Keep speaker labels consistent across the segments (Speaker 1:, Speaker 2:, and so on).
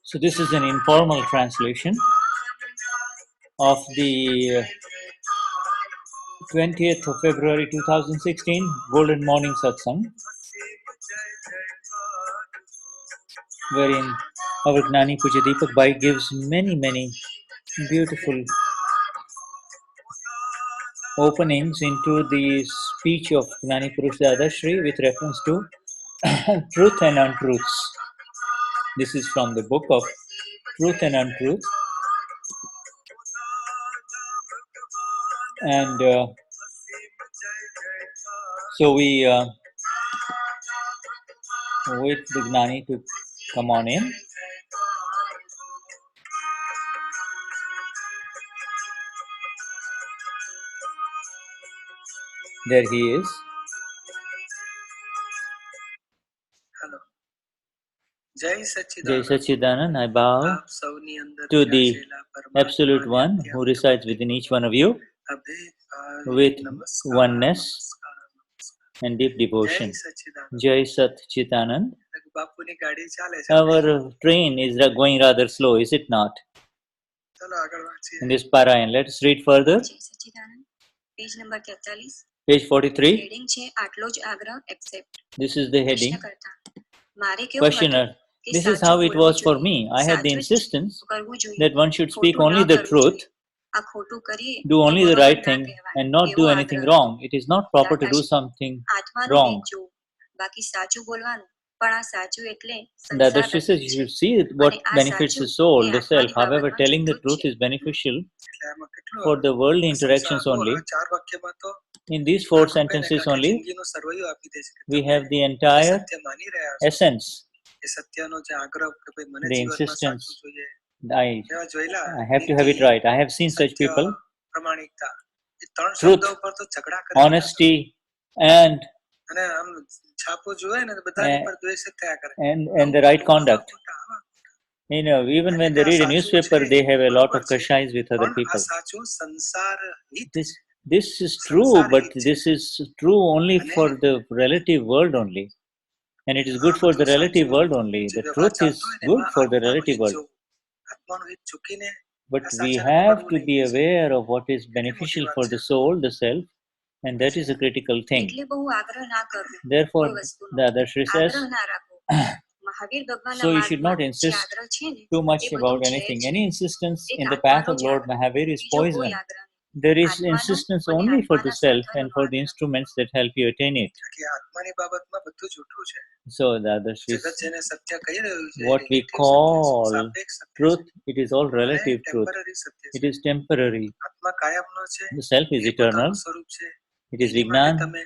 Speaker 1: So this is an informal translation of the 20th of February 2016 Golden Morning Satsang, wherein our Gnani Purush gives many beautiful openings into the speech of Gnani Purush Dadashri with reference to truth and untruths. This is from the book of Truth and Untruth, and so we wait the Gnani to come on in. There he is.
Speaker 2: Hello. Jai
Speaker 1: Jai Sachidanand, I bow to the Absolute One who resides within each one of you with oneness and deep devotion. Jai Sachidanand. Our train is going rather slow, is it not? In this Parayan, let us read further.
Speaker 3: Page number 43.
Speaker 1: Page 43.
Speaker 3: Heading છે આટલો જ આગ્રહ accept.
Speaker 1: This is the heading.
Speaker 3: પ્રશ્નકર્તા મારે કેવું
Speaker 1: Questioner.
Speaker 3: હતું કે
Speaker 1: This is
Speaker 3: સાચું
Speaker 1: how it
Speaker 3: બોલવું
Speaker 1: was for
Speaker 3: જોઈએ,
Speaker 1: me. I had the
Speaker 3: સાચું જ
Speaker 1: insistence
Speaker 3: કરવું જોઈએ,
Speaker 1: that one should speak
Speaker 3: ખોટું
Speaker 1: only
Speaker 3: ન
Speaker 1: the
Speaker 3: કરવું
Speaker 1: truth,
Speaker 3: જોઈએ. આ ખોટું કરીએ
Speaker 1: do
Speaker 3: તો
Speaker 1: only the
Speaker 3: બરોબર
Speaker 1: right
Speaker 3: ના
Speaker 1: thing,
Speaker 3: કહેવાય.
Speaker 1: and not do
Speaker 3: એવો
Speaker 1: anything
Speaker 3: આગ્રહ.
Speaker 1: wrong. It is not proper to do something
Speaker 3: આત્માનું
Speaker 1: wrong.
Speaker 3: રીત જોવું, બાકી સાચું બોલવાનું. પણ આ સાચું એટલે
Speaker 1: The
Speaker 3: સંસાર
Speaker 1: Dadashri says you should see what
Speaker 3: અને આ
Speaker 1: benefits
Speaker 3: સાચું
Speaker 1: the soul,
Speaker 3: A
Speaker 1: the self.
Speaker 3: આત્માની
Speaker 1: However,
Speaker 3: બાબતમાં
Speaker 1: telling the
Speaker 3: જૂઠું
Speaker 1: truth
Speaker 3: છે.
Speaker 1: is beneficial
Speaker 2: એટલે આમાં કેટલું
Speaker 1: for the worldly interactions
Speaker 2: સંસાર
Speaker 1: only.
Speaker 2: આ ચાર વાક્યમાં તો
Speaker 1: In these four
Speaker 2: આખું કઈ ને
Speaker 1: sentences
Speaker 2: આખી
Speaker 1: only,
Speaker 2: જિંદગીનું સરવૈયું આપી દે છે કે
Speaker 1: we
Speaker 2: તમે
Speaker 1: have the
Speaker 2: એ
Speaker 1: entire
Speaker 2: સત્ય માની રહ્યા છો.
Speaker 1: essence,
Speaker 2: એ સત્યનો જે આગ્રહ કે ભાઈ મને
Speaker 1: the
Speaker 2: જીવનમાં
Speaker 1: insistence.
Speaker 2: સાચું જોઈએ,
Speaker 1: I
Speaker 2: એવા જોયેલા
Speaker 1: have to have it
Speaker 2: નીતિ,
Speaker 1: right. I have seen such
Speaker 2: Satya,
Speaker 1: people.
Speaker 2: પ્રમાણિકતા, એ ત્રણ
Speaker 1: Truth,
Speaker 2: શબ્દો ઉપર તો ઝઘડા કરી દીધા.
Speaker 1: honesty, and
Speaker 2: અને આમ છાપું જોવે ને તો બધાની પર દ્વેષ જ થયા કરે.
Speaker 1: and the right conduct. You know, even when they read a newspaper, they have a lot of kashais with other
Speaker 2: પણ આ
Speaker 1: people.
Speaker 2: સાચું સંસાર હિત છે.
Speaker 1: This is true, but this is true only for the relative world only. And it is good for the relative world only. The truth is good for the relative world.
Speaker 2: આત્માનું હિત ચૂકીને
Speaker 1: But we have to be aware of what is beneficial for the soul, the self, and that is a critical thing.
Speaker 3: એટલે બહુ આગ્રહ ના કરવો
Speaker 1: Therefore,
Speaker 3: કોઈ વસ્તુનો.
Speaker 1: the Dadashri says,
Speaker 3: આગ્રહ ના રાખવો. મહાવીર ભગવાનના
Speaker 1: so you should not
Speaker 3: માર્ગમાં જે
Speaker 1: insist
Speaker 3: આગ્રહ છે ને
Speaker 1: too much
Speaker 3: એ બધું
Speaker 1: about
Speaker 3: છે
Speaker 1: anything.
Speaker 3: જ.
Speaker 1: Any insistence
Speaker 3: એક
Speaker 1: in the path
Speaker 3: આત્માનો
Speaker 1: of
Speaker 3: જ
Speaker 1: Lord
Speaker 3: આગ્રહ.
Speaker 1: Mahavir is
Speaker 3: બીજો કોઈ
Speaker 1: poison.
Speaker 3: આગ્રહ નહીં.
Speaker 1: There is
Speaker 3: આત્માનો
Speaker 1: insistence
Speaker 3: અને
Speaker 1: only for the
Speaker 3: આત્માના
Speaker 1: self and
Speaker 3: સાથેનો
Speaker 1: for the
Speaker 3: આગ્રહ.
Speaker 1: instruments that help you attain it.
Speaker 2: કે આત્માની બાબતમાં બધું જૂઠું છે.
Speaker 1: So the Dadashri,
Speaker 2: જગત જેને સત્ય કહી રહ્યું છે
Speaker 1: what
Speaker 2: એ
Speaker 1: we
Speaker 2: relative સત્ય છે,
Speaker 1: call
Speaker 2: સાપેક્ષ સત્ય છે.
Speaker 1: truth, it is all
Speaker 2: અને
Speaker 1: relative truth.
Speaker 2: temporary Satya
Speaker 1: It
Speaker 2: છે.
Speaker 1: is temporary.
Speaker 2: આત્મા કાયમનો છે.
Speaker 1: The self is
Speaker 2: A
Speaker 1: eternal.
Speaker 2: પોતાનું સ્વરૂપ છે.
Speaker 1: It is
Speaker 2: એની માટે
Speaker 1: Vignan,
Speaker 2: તમે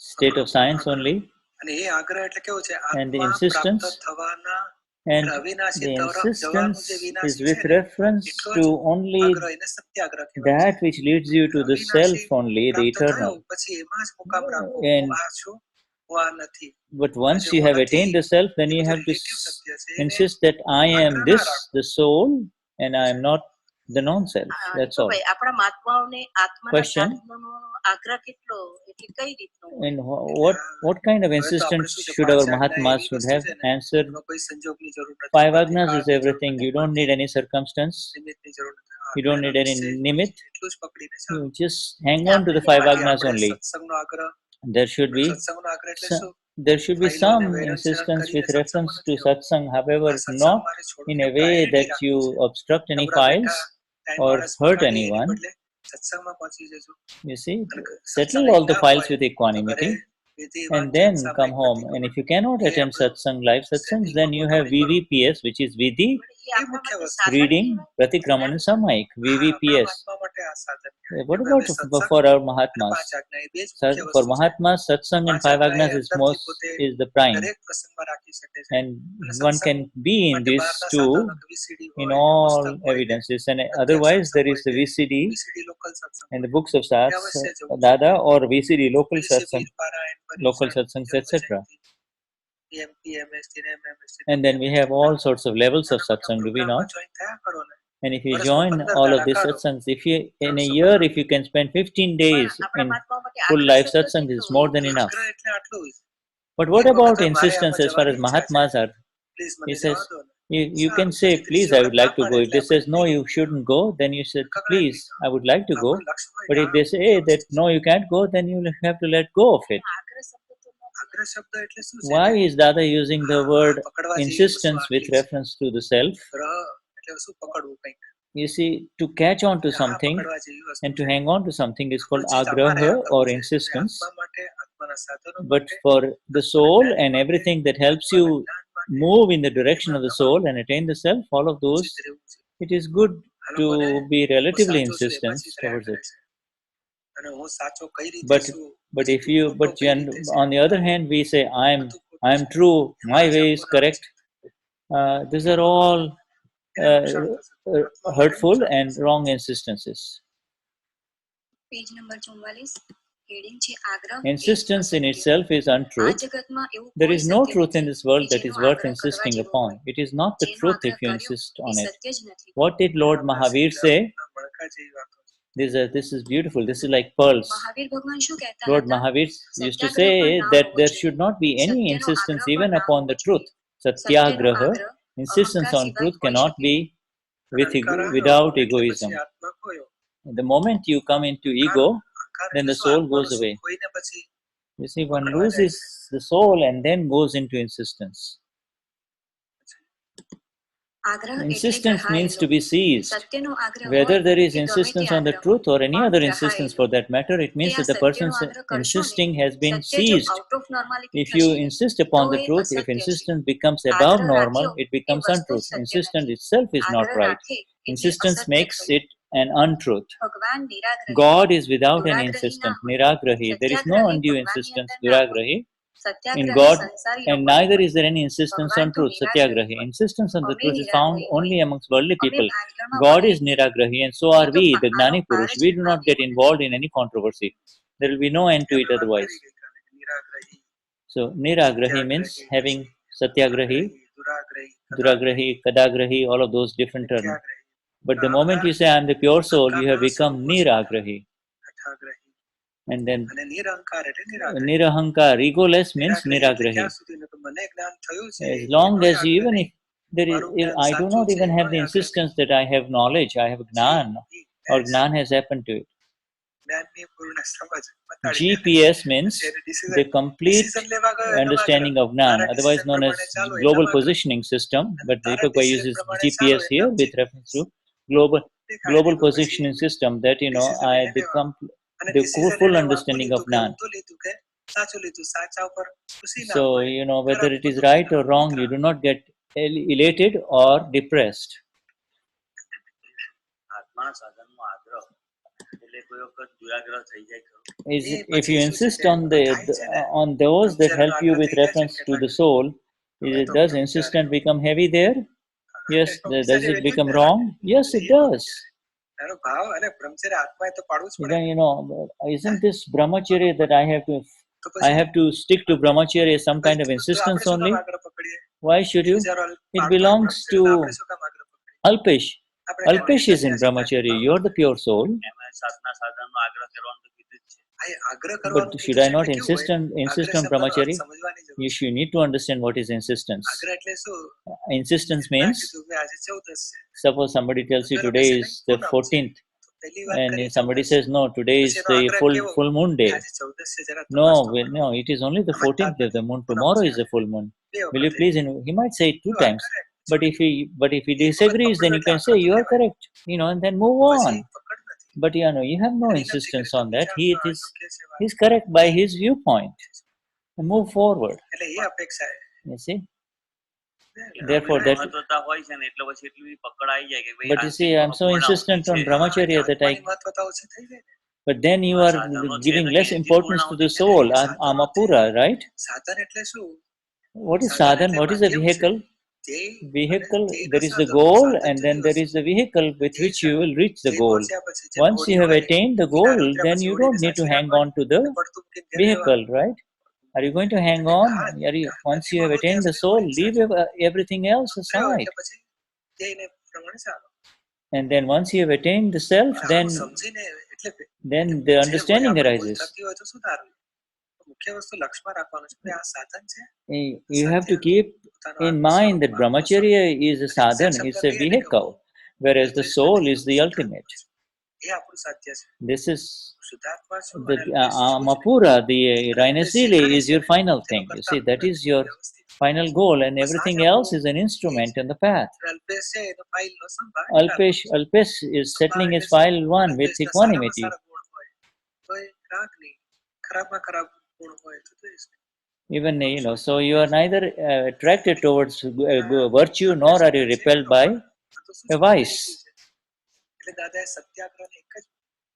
Speaker 1: state of science only.
Speaker 2: અને એ આગ્રહ એટલે કેવું છે?
Speaker 1: And the
Speaker 2: આત્મા
Speaker 1: insistence,
Speaker 2: પ્રાપ્ત થવાના
Speaker 1: and
Speaker 2: અવિનાશી
Speaker 1: the
Speaker 2: જવાનું
Speaker 1: insistence
Speaker 2: જે
Speaker 1: is
Speaker 2: વિનાશી
Speaker 1: with
Speaker 2: છે ને
Speaker 1: reference
Speaker 2: એટલો
Speaker 1: to
Speaker 2: જ
Speaker 1: only
Speaker 2: આગ્રહ, એને સત્યાગ્રહ કહેવાય છે.
Speaker 1: that which leads you to the self
Speaker 2: અવિનાશી
Speaker 1: only, the
Speaker 2: પ્રાપ્ત
Speaker 1: eternal.
Speaker 2: થયું પછી એમાં જ મુકામ રાખવો.
Speaker 1: And
Speaker 2: હું આ છું, હું આ નથી.
Speaker 1: but once
Speaker 2: જે
Speaker 1: you
Speaker 2: હું
Speaker 1: have
Speaker 2: નથી
Speaker 1: attained the self, then
Speaker 2: A
Speaker 1: you
Speaker 2: બધું
Speaker 1: have to
Speaker 2: relative સત્ય છે. એને
Speaker 1: insist that I am
Speaker 2: આગ્રહ
Speaker 1: this,
Speaker 2: ના રાખવો.
Speaker 1: the soul, and I am not the non-self. That's all.
Speaker 3: ભાઈ આપણા મહાત્માઓને આત્માના
Speaker 1: Question.
Speaker 3: સાધનનો આગ્રહ કેટલો એટલે કઈ રીતનો?
Speaker 1: And what kind of
Speaker 2: હવે તો આપણે
Speaker 1: insistence
Speaker 2: શું છે,
Speaker 1: should
Speaker 2: પાંચ
Speaker 1: our
Speaker 2: આજ્ઞા
Speaker 1: Mahatmas
Speaker 2: એવી
Speaker 1: should
Speaker 2: વસ્તુ
Speaker 1: have
Speaker 2: છે ને
Speaker 1: answered?
Speaker 2: એમાં કોઈ સંજોગની જરૂર નથી
Speaker 1: Five
Speaker 2: પડતી,
Speaker 1: agnas is
Speaker 2: કાળની જરૂર
Speaker 1: everything.
Speaker 2: નથી
Speaker 1: You don't
Speaker 2: પડતી,
Speaker 1: need any circumstance.
Speaker 2: નિમિત્તની જરૂર નથી.
Speaker 1: You don't need any
Speaker 2: નિશ્ચય જ
Speaker 1: nimit.
Speaker 2: છે. એટલું જ પકડીને
Speaker 1: You
Speaker 2: ચાલો.
Speaker 1: just hang on to the five
Speaker 2: બાકી
Speaker 1: agnas
Speaker 2: આપણે
Speaker 1: only.
Speaker 2: સત્સંગનો આગ્રહ,
Speaker 1: There should be
Speaker 2: સત્સંગનો આગ્રહ એટલે શું?
Speaker 1: there should be
Speaker 2: ફાઇલોને
Speaker 1: some
Speaker 2: વૈરણ છેરણ
Speaker 1: insistence
Speaker 2: કરીને
Speaker 1: with
Speaker 2: સત્સંગમાં
Speaker 1: reference to
Speaker 2: નથી આવવું.
Speaker 1: satsang, however,
Speaker 2: આ સત્સંગ
Speaker 1: not
Speaker 2: મારે
Speaker 1: in
Speaker 2: છોડવું
Speaker 1: a way
Speaker 2: priority
Speaker 1: that
Speaker 2: રાખવી
Speaker 1: you
Speaker 2: છે.
Speaker 1: obstruct any
Speaker 2: નવરા
Speaker 1: files
Speaker 2: બેઠા ટાઈમ
Speaker 1: or
Speaker 2: આળસમાં
Speaker 1: hurt
Speaker 2: કાઢીએ એની
Speaker 1: anyone.
Speaker 2: બદલે સત્સંગમાં પહોંચી જજો.
Speaker 1: You see,
Speaker 2: અને
Speaker 1: settle
Speaker 2: સત્સંગ
Speaker 1: all the
Speaker 2: ના
Speaker 1: files
Speaker 2: હોય
Speaker 1: with
Speaker 2: તો ઘરે
Speaker 1: equanimity
Speaker 2: વિધિ
Speaker 1: and
Speaker 2: વાંચન
Speaker 1: then come
Speaker 2: સામયિક
Speaker 1: home.
Speaker 2: બધી
Speaker 1: And
Speaker 2: ખબર.
Speaker 1: if you cannot
Speaker 2: A
Speaker 1: attend
Speaker 2: આપણે
Speaker 1: satsang, live satsangs, then you have
Speaker 2: setting કરવું.
Speaker 1: VVPS, which is Vidhi,
Speaker 3: એ
Speaker 2: એ
Speaker 3: આપણા
Speaker 2: મુખ્ય
Speaker 3: માટે
Speaker 2: વસ્તુ.
Speaker 3: સાધન
Speaker 1: reading,
Speaker 3: કહેવાય.
Speaker 1: Pratikraman and Samayik,
Speaker 2: હા, આપણા
Speaker 1: VVPS.
Speaker 2: મહાત્મા માટે આ સાધન કહેવાય.
Speaker 1: What
Speaker 2: કેમ કે
Speaker 1: about
Speaker 2: અમે સત્સંગ
Speaker 1: for our
Speaker 2: અને
Speaker 1: Mahatmas?
Speaker 2: પાંચ આજ્ઞા એ બે જ મુખ્ય
Speaker 1: For
Speaker 2: વસ્તુ છે.
Speaker 1: Mahatmas, satsang and
Speaker 2: પાંચ
Speaker 1: five
Speaker 2: આજ્ઞા એ
Speaker 1: agnas is
Speaker 2: અંદરથી પોતે
Speaker 1: the prime,
Speaker 2: દરેક પ્રસંગમાં રાખી શકે છે.
Speaker 1: and
Speaker 2: અને
Speaker 1: one
Speaker 2: સત્સંગ
Speaker 1: can be in
Speaker 2: માટે
Speaker 1: these
Speaker 2: બહારના
Speaker 1: two
Speaker 2: સાધનો કે VCD
Speaker 1: in
Speaker 2: હોય કે
Speaker 1: all
Speaker 2: પુસ્તક હોય કે
Speaker 1: evidences, and
Speaker 2: પ્રત્યક્ષ
Speaker 1: otherwise
Speaker 2: સત્સંગ
Speaker 1: there
Speaker 2: હોય
Speaker 1: is the
Speaker 2: કે
Speaker 1: VCD
Speaker 2: VCD લોકલ સત્સંગ
Speaker 1: and
Speaker 2: હોય
Speaker 1: the books of
Speaker 2: A
Speaker 1: Sats,
Speaker 2: અવશ્ય જવું જોઈએ.
Speaker 1: Dada, or VCD local
Speaker 2: પછી છે
Speaker 1: satsang,
Speaker 2: વીર પારાયણ,
Speaker 1: local
Speaker 2: પરીક્ષણ,
Speaker 1: satsangs,
Speaker 2: જન્મ
Speaker 1: etc.
Speaker 2: Jayanti, EMP, MST, MMST,
Speaker 1: And then we have all sorts of levels of
Speaker 2: નાના મોટા
Speaker 1: satsang, do we not?
Speaker 2: પ્રોગ્રામમાં જોઈન થયા કરો ને
Speaker 1: And if you join all of these satsangs, if you in a year, if you can spend 15 days in full life satsang, is more than enough. But what about insistence as far as Mahatmas are? He says, you can say, please, I would like to go. If they says, no, you shouldn't go, then you said, please, I would like to go. But if they say, hey, that no, you can't go, then you will have to let go of it. Why is Dada using the word insistence with reference to the self? You see, to catch on to something and to hang on to something is called agraha or insistence. But for the soul and everything that helps you move in the direction of the soul and attain the self, all of those, it is good to be relatively insistent towards it. But if you, on the other hand, we say, I'm true, my way is correct. These are all hurtful and wrong insistences.
Speaker 3: Page number 44 heading છે આગ્રહ
Speaker 1: Insistence in itself is untruth. There is no truth in this world that is worth insisting upon. It is not the truth if you insist on it. What did Lord Mahavir say? This is beautiful. This is like pearls. Lord Mahavir used to say that there should not be any insistence even upon the truth. Satyagraha, insistence on truth, cannot be without egoism. The moment you come into ego, then the soul goes away. You see, one loses the soul and then goes into insistence. Insistence means to be seized. Whether there is insistence on the truth or any other insistence for that matter, it means that the person insisting has been seized. If you insist upon the truth, if insistence becomes above normal, it becomes untruth. Insistence itself is not right. Insistence makes it an untruth. God is without any insistence, niragrahi. There is no undue insistence, duragrahi, in God, and neither is there any insistence on truth, satyagrahi. Insistence on the truth is found only amongst worldly people. God is niragrahi, and so are we, the Gnani Purush. We do not get involved in any controversy. There will be no end to it otherwise. So, niragrahi means having satyagrahi, duragrahi, kadagrahi, all of those different terms. But the moment you say, I am the pure soul, you have become niragrahi. And then nirahankar, egoless means niragrahi. As long as even if there is, if I do not even have the insistence that I have knowledge, I have gnan, or gnan has happened to it. GPS means the complete understanding of gnan, otherwise known as global positioning system. But Deepakbhai uses GPS here with reference to global positioning system, that the full understanding of Gnan. So, whether it is right or wrong, you do not get elated or depressed. If you insist on those that help you with reference to the soul, does insistence become heavy there? Yes. Does it become wrong? Yes, it does. Then, isn't this brahmacharya that I have to stick to brahmacharya as some kind of insistence only? Why should you? It belongs to Alpesh. Alpesh is in brahmacharya. You are the pure soul. But should I not insist on brahmacharya? You need to understand what is insistence. Insistence means, suppose somebody tells you today is the 14th, and somebody says, no, today is the full moon day. No, it is only the 14th of the moon. Tomorrow is the full moon. Will you please? He might say it 2 times. But if he disagrees, then you can say you are correct, and then move on. But you have no insistence on that. He's correct by his viewpoint, and move forward. You see. Therefore, but you see, I'm so insistent on brahmacharya that but then you are giving less importance to the soul, amapura, right? What is sadhan? What is a vehicle? There is the goal, and then there is the vehicle with which you will reach the goal. Once you have attained the goal, then you don't need to hang on to the vehicle, right? Are you going to hang on? Once you have attained the soul, leave everything else aside. And then once you have attained the self, then
Speaker 2: સમજીને એટલે
Speaker 1: the
Speaker 2: જે હોય
Speaker 1: understanding
Speaker 2: આપણે ભૂલ
Speaker 1: arises.
Speaker 2: થતી હોય તો સુધારવી. મુખ્ય વસ્તુ લક્ષમાં રાખવાનું છે કે આ સાધન છે.
Speaker 1: You have to keep in mind that brahmacharya is a sadhan, it's a vehicle, whereas the soul is the ultimate.
Speaker 2: એ આપણું સાધ્ય છે.
Speaker 1: This is
Speaker 2: શુદ્ધાત્મા છું
Speaker 1: the
Speaker 2: અને અલ્પેશ છું.
Speaker 1: Mapura, the Rainesili is your final thing. You see, that is your final goal, and everything else is an instrument in the path.
Speaker 2: Alpesh છે એનો ફાઇલનો સંભાળ.
Speaker 1: Alpesh is settling his file one with equanimity.
Speaker 2: સારા ગુણ હોય તો એ રાગ નહીં, ખરાબમાં ખરાબ ગુણ હોય તો દ્વેષ નહીં.
Speaker 1: Even, so you are neither attracted towards virtue nor are you repelled by a vice.
Speaker 2: એટલે દાદાએ સત્યાગ્રહને એક જ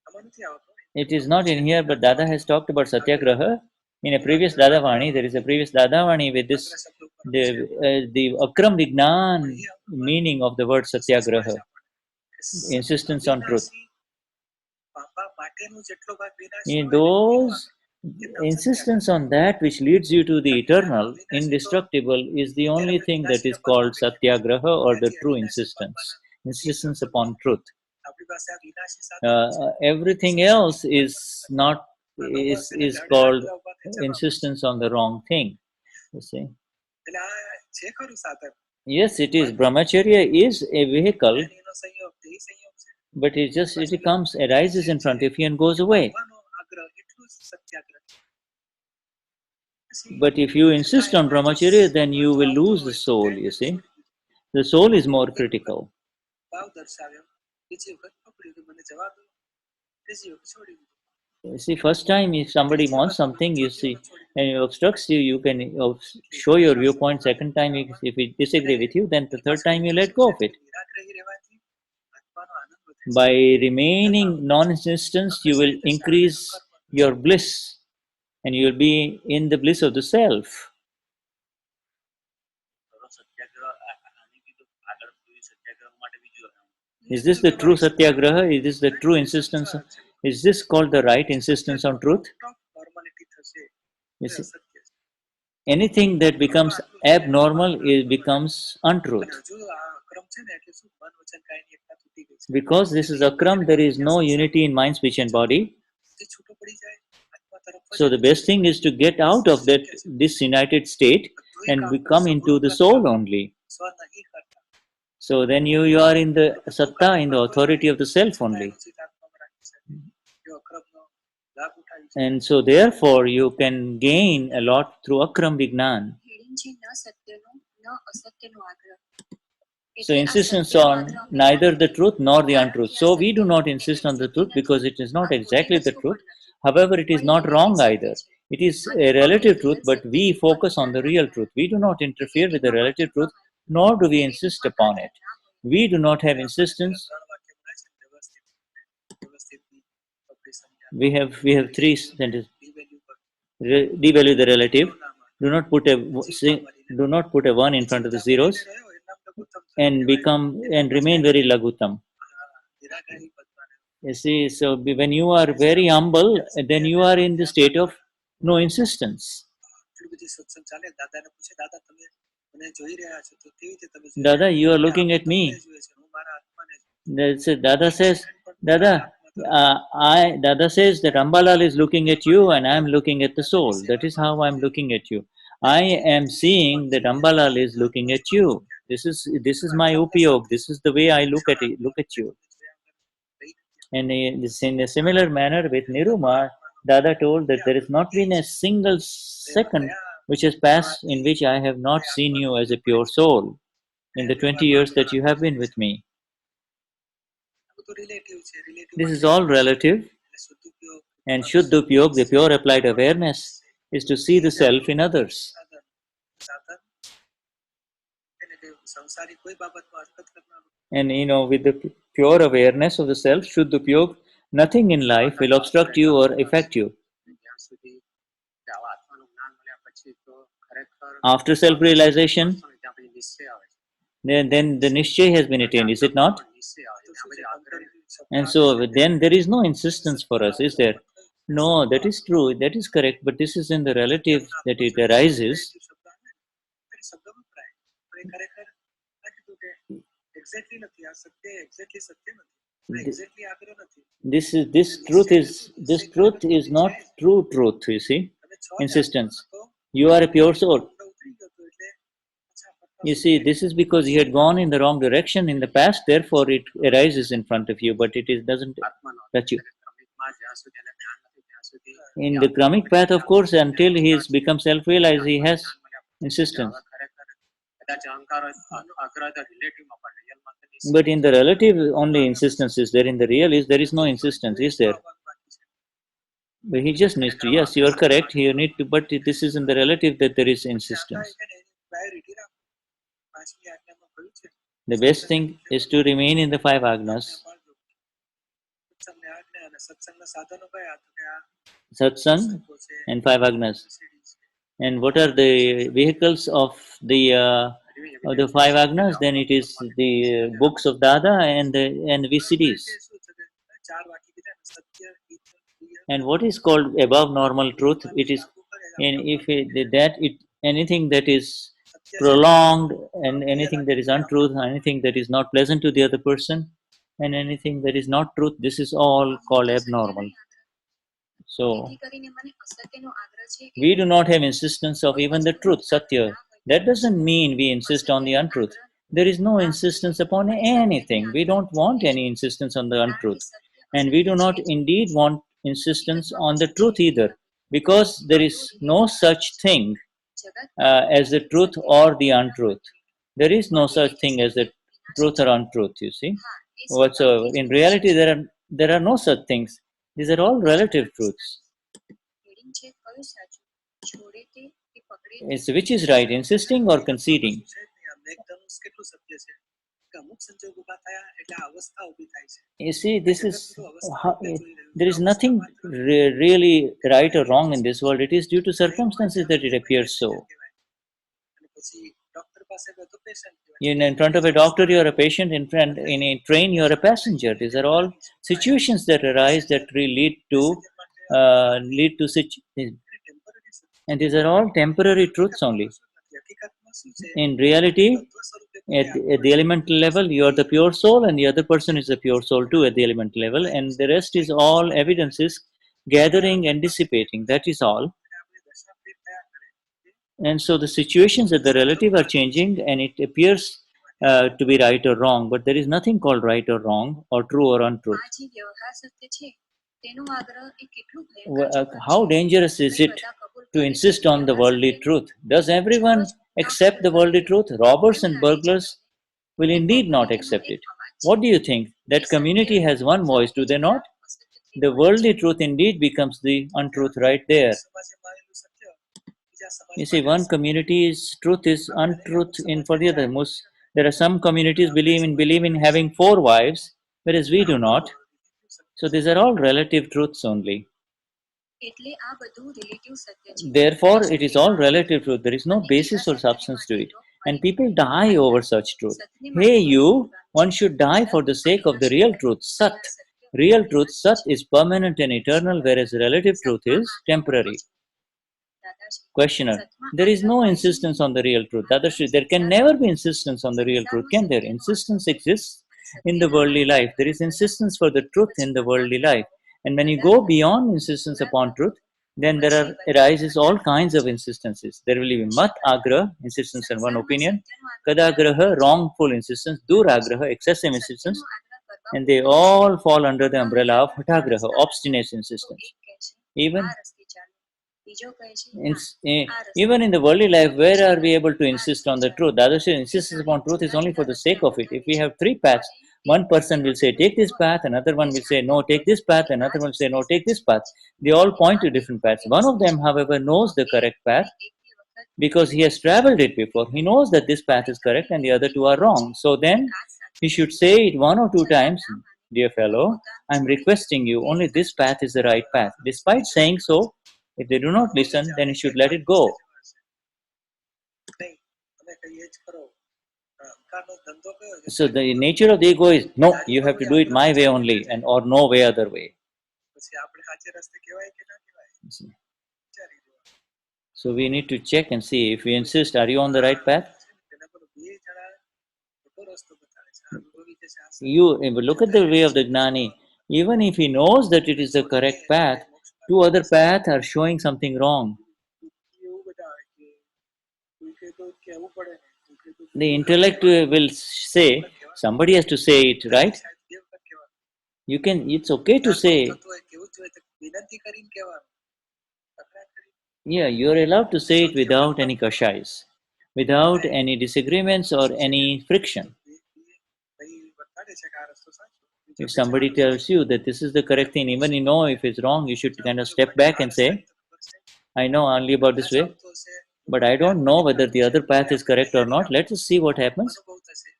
Speaker 2: આમાં નથી આવતો.
Speaker 1: It is not in here, but Dada has talked about Satyagraha. In a previous Dadavani, there is a previous Dadavani with this, the Akram Vignan meaning of the word Satyagraha, insistence on truth. In those, insistence on that which leads you to the eternal, indestructible, is the only thing that is called Satyagraha, or the true insistence upon truth. Everything else is not is called insistence on the wrong thing. You see.
Speaker 2: એટલે આ છે ખરું સાધન.
Speaker 1: Yes, it is. Brahmacharya is a vehicle,
Speaker 2: એનો સંયોગ છે, એ સંયોગ છે.
Speaker 1: but it comes, arises in front of you and goes away.
Speaker 2: ભગવાનનો આગ્રહ એટલું જ સત્યાગ્રહ.
Speaker 1: But if you insist on brahmacharya, then you will lose the soul, you see. The soul is more critical.
Speaker 2: ભાવ દર્શાવ્યો, બીજી વખત પકડ્યું કે મને જવા દો, ત્રીજી વખત છોડી દીધું.
Speaker 1: You see, first time if somebody wants something, you see, and it obstructs you, you can show your viewpoint. Second time, if it disagree with you, then the third time you let go of it.
Speaker 2: નિરાગ્રહી રહેવાથી આત્માનો આનંદ વધે છે.
Speaker 1: By remaining non-insistence, you will increase your bliss, and you will be in the bliss of the self. Is this the true satyagraha? Is this the true insistence? Is this called the right insistence on truth?
Speaker 2: Normality થશે
Speaker 1: You see, anything that becomes abnormal becomes untruth.
Speaker 2: હજુ આ ક્રમ છે ને એટલે શું મન વચન કાયની એકતા તૂટી ગઈ છે.
Speaker 1: Because this is akram, there is no unity in mind, speech, and body.
Speaker 2: જે છૂટો પડી જાય આત્મા તરફ
Speaker 1: So the best thing is to get out of this united state and become into the soul only.
Speaker 2: સ્વ નહીં કરતા.
Speaker 1: So then you are in the satta, in the authority of the self only.
Speaker 2: ઉચિત આત્મામાં રાખી શકે. જો અક્રમનો લાભ ઉઠાવી શકે.
Speaker 1: And so therefore you can gain a lot through akram vignan.
Speaker 3: Heading છે ન સત્યનો ન અસત્યનો આગ્રહ.
Speaker 1: So insistence on neither the truth nor the untruth. So we do not insist on the truth because it is not exactly the truth. However, it is not wrong either. It is a relative truth, but we focus on the real truth. We do not interfere with the relative truth, nor do we insist upon it. We do not have insistence.
Speaker 2: ત્રણ વાક્ય બોલાય છે ને વ્યવસ્થિત વ્યવસ્થિતની પકડી સમજ્યા.
Speaker 1: We have three sentences.
Speaker 2: D value પર
Speaker 1: Devalue the relative.
Speaker 2: નામ
Speaker 1: Do not put a one in front of the zeros,
Speaker 2: રહ્યો એ નામ લઘુત્તમ
Speaker 1: and remain very lagutam.
Speaker 2: નિરાગ્રહી પદમાં રહ્યો.
Speaker 1: You see, so when you are very humble, then you are in the state of no insistence.
Speaker 2: આટલું બધી સત્સંગ ચાલે દાદાને પૂછે દાદા તમે મને જોઈ રહ્યા છો તો કેવી રીતે તમે જોઈ
Speaker 1: Dada,
Speaker 2: રહ્યા છો?
Speaker 1: you are looking at me.
Speaker 2: તમને જોઈએ છે, હું મારા આત્માને જોઉં.
Speaker 1: Dada says, Dada, Dada says that Ambalal is looking at you and I am looking at the soul. That is how I am looking at you. I am seeing that Ambalal is looking at you. This is my upyog. This is the way I look at you. And in a similar manner with Niruma, Dada told that there has not been a single second which has passed in which I have not seen you as a pure soul in the 20 years that you have been with me.
Speaker 2: બધું relative છે. Relative
Speaker 1: This
Speaker 2: માટે
Speaker 1: is all relative,
Speaker 2: એટલે શુદ્ધોપયોગ
Speaker 1: and Shuddhupyog, the pure applied awareness, is to see the self in others.
Speaker 2: સાધન સાધન એને કે સંસારી કોઈ બાબતમાં હરકત કરનારું.
Speaker 1: And with the pure awareness of the self, Shuddhupyog, nothing in life will obstruct you or affect you.
Speaker 2: જ્યાં સુધી આવા આત્માનું જ્ઞાન મળ્યા પછી તો ખરેખર
Speaker 1: After self-realization,
Speaker 2: ત્યાં પછી નિશ્ચય આવે છે.
Speaker 1: then the nischay has been attained, is it not?
Speaker 2: નિશ્ચય આવે છે. ત્યાં પછી આગ્રહ
Speaker 1: And so then there is no insistence for us, is there? No, that is true, that is correct, but this is in the relative that it arises.
Speaker 2: શબ્દ આવે ને, એ શબ્દ વપરાય. પણ એ ખરેખર નથી તો કે એક એક્ઝેક્ટલી નથી આ સત્ય એક્ઝેક્ટલી સત્ય નથી આ એક્ઝેક્ટલી આગ્રહ નથી
Speaker 1: this truth is not true truth, you see. Insistence. You are a pure soul. You see, this is because you had gone in the wrong direction in the past, therefore it arises in front of you, but doesn't touch you. In the karmic path, of course, until he has become self-realized, he has insistence. But in the relative, only insistence is there. In the real, there is no insistence, is there? But he just needs to, yes, you are correct, you need to, but this is in the relative that there is insistence. The best thing is to remain in the 5 agnas. Satsang and 5 agnas. And what are the vehicles of the 5 agnas? Then it is the books of Dada and VCDs. And what is called above normal truth? It is, anything that is prolonged, and anything that is untruth, anything that is not pleasant to the other person, and anything that is not truth, this is all called abnormal. So we do not have insistence of even the truth, Satya. That doesn't mean we insist on the untruth. There is no insistence upon anything. We don't want any insistence on the untruth. And we do not indeed want insistence on the truth either, because there is no such thing as the truth or the untruth. There is no such thing as the truth or untruth, you see. Whatsoever. In reality, there are no such things. These are all relative truths. It's which is right, insisting or conceding? You see, this is there is nothing really right or wrong in this world. It is due to circumstances that it appears so. In front of a doctor, you are a patient. In a train, you are a passenger. These are all situations that arise that lead to such, and these are all temporary truths only. In reality, at the elemental level, you are the pure soul, and the other person is the pure soul too at the elemental level, and the rest is all evidences gathering and dissipating. That is all. And so the situations at the relative are changing, and it appears to be right or wrong, but there is nothing called right or wrong, or true or untruth. How dangerous is it to insist on the worldly truth? Does everyone accept the worldly truth? Robbers and burglars will indeed not accept it. What do you think? That community has one voice, do they not? The worldly truth indeed becomes the untruth right there. You see, one community's truth is untruth in for the other. There are some communities believe in having 4 wives, whereas we do not. So these are all relative truths only. Therefore, it is all relative truth. There is no basis or substance to it. And people die over such truth. Hey, you, one should die for the sake of the real truth, Sat. Real truth, Sat, is permanent and eternal, whereas relative truth is temporary. Questioner: there is no insistence on the real truth. Dadashri, there can never be insistence on the real truth, can there? Insistence exists in the worldly life. There is insistence for the truth in the worldly life. And when you go beyond insistence upon truth, then there arises all kinds of insistences. There will be mat agraha, insistence on one opinion, kadagraha, wrongful insistence, duragraha, excessive insistence, and they all fall under the umbrella of hatagraha, obstinate insistence. Even in the worldly life, where are we able to insist on the truth? The other side insists upon truth is only for the sake of it. If we have 3 paths, one person will say, take this path, another one will say, no, take this path, another one will say, no, take this path. They all point to different paths. One of them, however, knows the correct path because he has traveled it before. He knows that this path is correct and the other 2 are wrong. So then he should say it 1 or 2 times, dear fellow, I'm requesting you, only this path is the right path. Despite saying so, if they do not listen, then you should let it go. So the nature of the ego is, no, you have to do it my way only, and or no way other way. So we need to check and see if we insist, are you on the right path? look at the way of the Gnani. Even if he knows that it is the correct path, two other paths are showing something wrong. The intellect will say, somebody has to say it, right? It's okay to say. Yeah, you're allowed to say it without any kashais, without any disagreements or any friction. If somebody tells you that this is the correct thing, even you know if it's wrong, you should kind of step back and say, I know only about this way, but I don't know whether the other path is correct or not. Let us see what happens.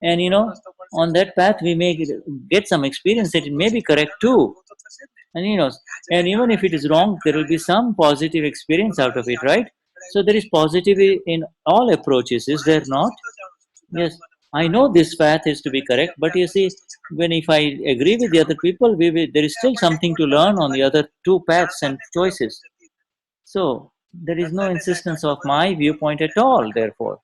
Speaker 1: And on that path we may get some experience that it may be correct too. And and even if it is wrong, there will be some positive experience out of it, right? So there is positivity in all approaches, is there not? Yes, I know this path is to be correct, but you see, when if I agree with the other people, there is still something to learn on the other two paths and choices. So there is no insistence of my viewpoint at all, therefore.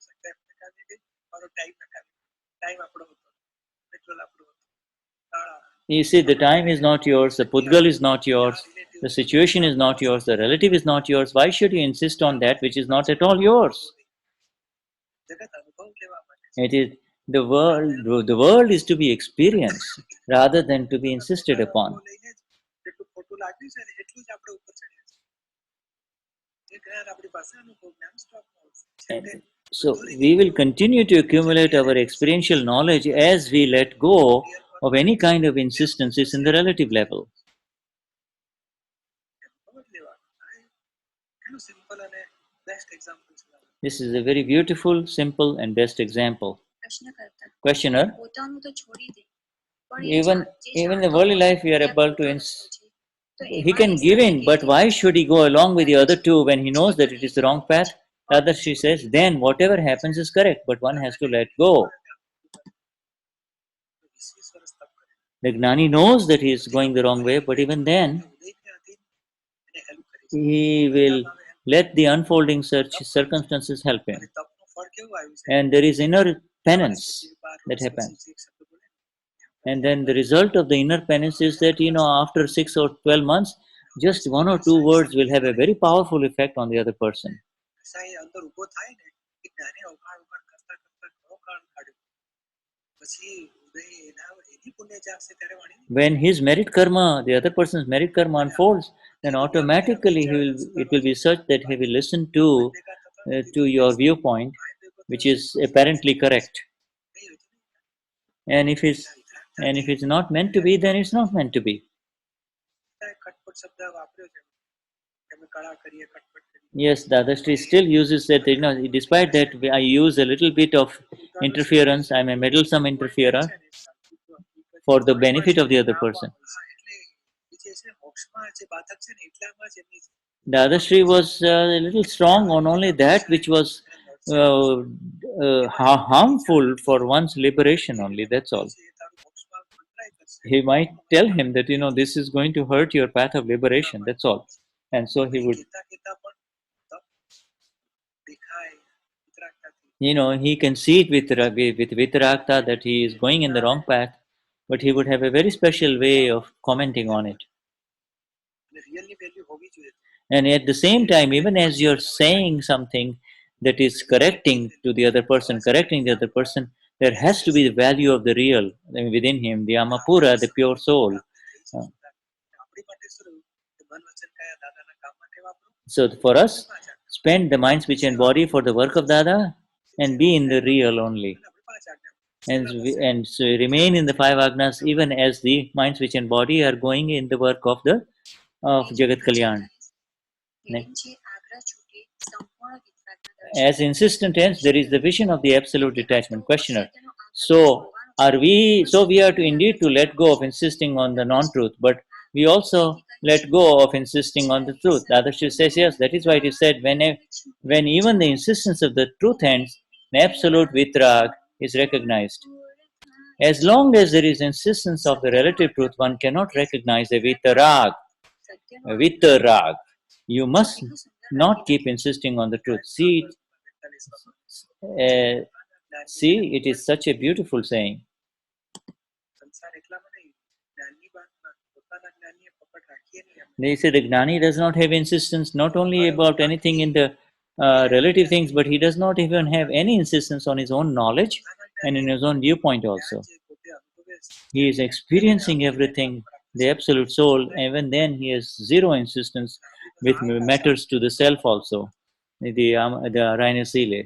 Speaker 1: You see, the time is not yours, the Pudgal is not yours, the situation is not yours, the relative is not yours. Why should you insist on that which is not at all yours? It is the world. The world is to be experienced rather than to be insisted upon. And so we will continue to accumulate our experiential knowledge as we let go of any kind of insistences in the relative level. This is a very beautiful, simple, and best example. Questioner, even in the worldly life, we are able to. He can give in, but why should he go along with the other two when he knows that it is the wrong path? She says, then whatever happens is correct, but one has to let go. The Gnani knows that he is going the wrong way, but even then, he will let the unfolding circumstances help him. And there is inner penance that happens. And then the result of the inner penance is that, after 6 or 12 months, just one or two words will have a very powerful effect on the other person. When his merit karma, the other person's merit karma unfolds, then automatically it will be such that he will listen to your viewpoint, which is apparently correct. And if it's not meant to be, then it's not meant to be. Yes, Dadashri still uses that, despite that I use a little bit of interference, I'm a meddlesome interferer for the benefit of the other person. Dadashri was a little strong on only that which was harmful for one's liberation only, that's all. He might tell him that, this is going to hurt your path of liberation, that's all. And so he would, he can see it with Vitaragta that he is going in the wrong path, but he would have a very special way of commenting on it. And at the same time, even as you're saying something that is correcting the other person, there has to be the value of the real within him, the Amapura, the pure soul. So for us, spend the mind, speech and body for the work of Dada and be in the real only. And so remain in the five agnas even as the mind, speech and body are going in the work of Jagat Kalyan. As insistent ends, there is the vision of the absolute detachment. Questioner. So we are to indeed to let go of insisting on the non-truth, but we also let go of insisting on the truth. Dadashri says yes, that is why it is said when even the insistence of the truth ends, an absolute vitrag is recognized. As long as there is insistence of the relative truth, one cannot recognize a vitarag. You must not keep insisting on the truth. See, it is such a beautiful saying. They say the Gnani does not have insistence not only about anything in the relative things, but he does not even have any insistence on his own knowledge and in his own viewpoint also. He is experiencing everything, the absolute soul, even then he has zero insistence with matters to the self also, the Rainer Seele.